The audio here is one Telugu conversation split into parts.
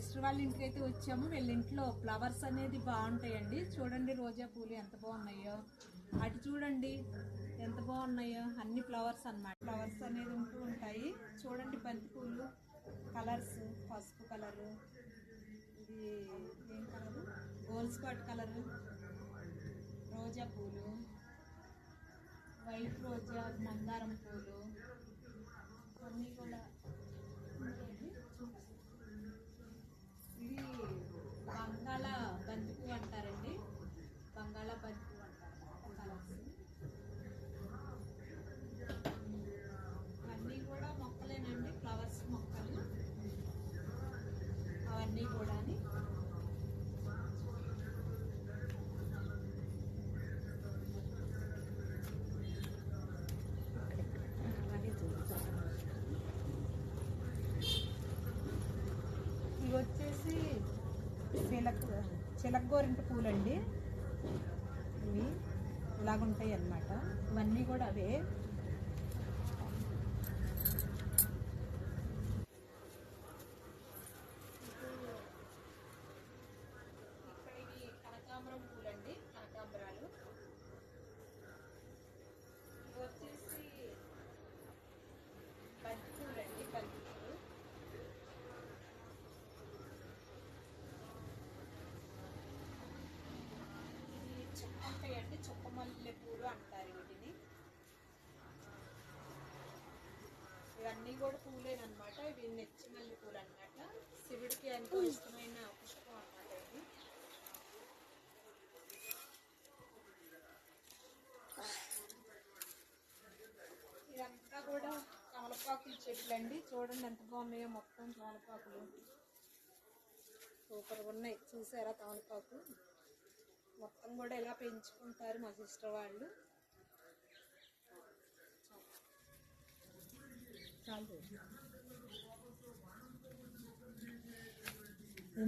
సిస్టర్ వాళ్ళ ఇంటికి అయితే వచ్చాము. వీళ్ళ ఇంట్లో ఫ్లవర్స్ అనేది బాగుంటాయండి. చూడండి రోజా పూలు ఎంత బాగున్నాయో, అటు చూడండి ఎంత బాగున్నాయో. అన్ని ఫ్లవర్స్ అన్నమాట. ఫ్లవర్స్ అనేది ఉంటూ ఉంటాయి. చూడండి బంతి పూలు కలర్స్, పసుపు కలరు, ఇది ఏం కలరు, గోల్డ్ స్పాట్ కలరు, రోజా పూలు, వైట్ రోజా, మందారం పూలు అన్నీ కూడా. ఇది బంగాళ బంతి పువ్వు అంటారండి. బంగాళ బంతి పువ్వు అంటారు కలర్స్. అవన్నీ కూడా మొక్కలేనండి, ఫ్లవర్స్ మొక్కలు అవన్నీ కూడా. ఇవి వచ్చేసి చిలకగోరింట పూలండి. ఇవి ఇలాగుంటాయి అన్నమాట. ఇవన్నీ కూడా అవే. ఇక్కడ ఇవి కనకాంబరం పూలండి, కనకాంబరాలు. ఇవి వచ్చేసి బంతి పూలండి, బంతి పూలు. ఉంటాయండి, చుక్క మల్లె పూలు అంటారు వీటిని. ఇవన్నీ కూడా పూలేనమాట. ఇవి నెచ్చి మల్లె పూలు అన్నమాట. శివుడికి ఎంతో ఇష్టమైన పుష్పం అన్నమాట ఇది. ఇదంతా కూడా తమలపాకుల చెట్లు అండి. చూడండి ఎంత బాగున్నాయో, మొత్తం తమలపాకులు సూపర్గా ఉన్నాయి. చూసారా తమలపాకు మొత్తం కూడా ఇలా పెంచుకుంటారు మా సిస్టర్ వాళ్ళు.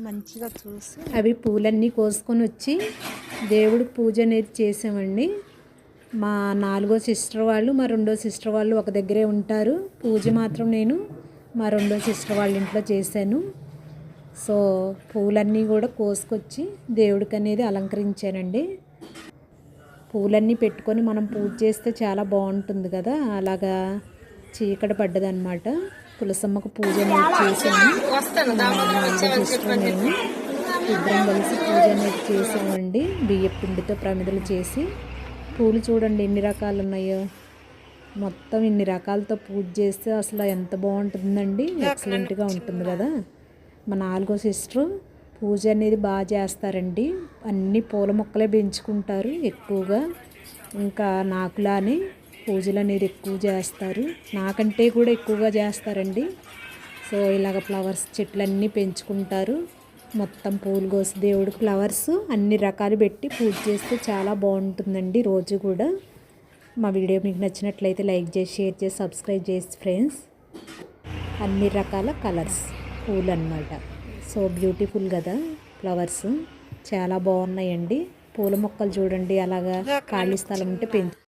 మంచిగా చూసి అవి పూలన్నీ కోసుకొని వచ్చి దేవుడికి పూజ అనేది చేసామండి. మా 4వ సిస్టర్ వాళ్ళు, మా 2వ సిస్టర్ వాళ్ళు ఒక దగ్గరే ఉంటారు. పూజ మాత్రం నేను మా 2వ సిస్టర్ వాళ్ళ ఇంట్లో చేశాను. సో పూలన్నీ కూడా కోసుకొచ్చి దేవుడికి అనేది అలంకరించానండి. పూలన్నీ పెట్టుకొని మనం పూజ చేస్తే చాలా బాగుంటుంది కదా. అలాగా చీకటి పడ్డదన్నమాట. తులసమ్మకు పూజ అనేది చేసాము. నేను ఇద్దరం కలిసి పూజ అనేది చేసామండి. బియ్యం పిండితో ప్రమిదలు చేసి. పూలు చూడండి ఎన్ని రకాలు ఉన్నాయో. మొత్తం ఇన్ని రకాలతో పూజ చేస్తే అసలు ఎంత బాగుంటుందండి. ఎక్సలెంట్గా ఉంటుంది కదా. మా 4వ సిస్టర్ పూజ అనేది బాగా చేస్తారండి. అన్ని పూల మొక్కలే పెంచుకుంటారు ఎక్కువగా. ఇంకా నాకులానే పూజలు అనేది ఎక్కువ చేస్తారు. నాకంటే కూడా ఎక్కువగా చేస్తారండి. సో ఇలాగ ఫ్లవర్స్ చెట్లన్నీ పెంచుకుంటారు. మొత్తం పూలు కోసి దేవుడికి ఫ్లవర్స్ అన్ని రకాలు పెట్టి పూజ చేస్తే చాలా బాగుంటుందండి రోజు కూడా. మా వీడియో మీకు నచ్చినట్లయితే లైక్ చేసి, షేర్ చేసి, సబ్స్క్రైబ్ చేసి ఫ్రెండ్స్. అన్ని రకాల కలర్స్ పూలు అన్నమాట. సో బ్యూటిఫుల్ కదా ఫ్లవర్స్, చాలా బాగున్నాయండి. పూల మొక్కలు చూడండి అలాగా ఖాళీ స్థలం ఉంటే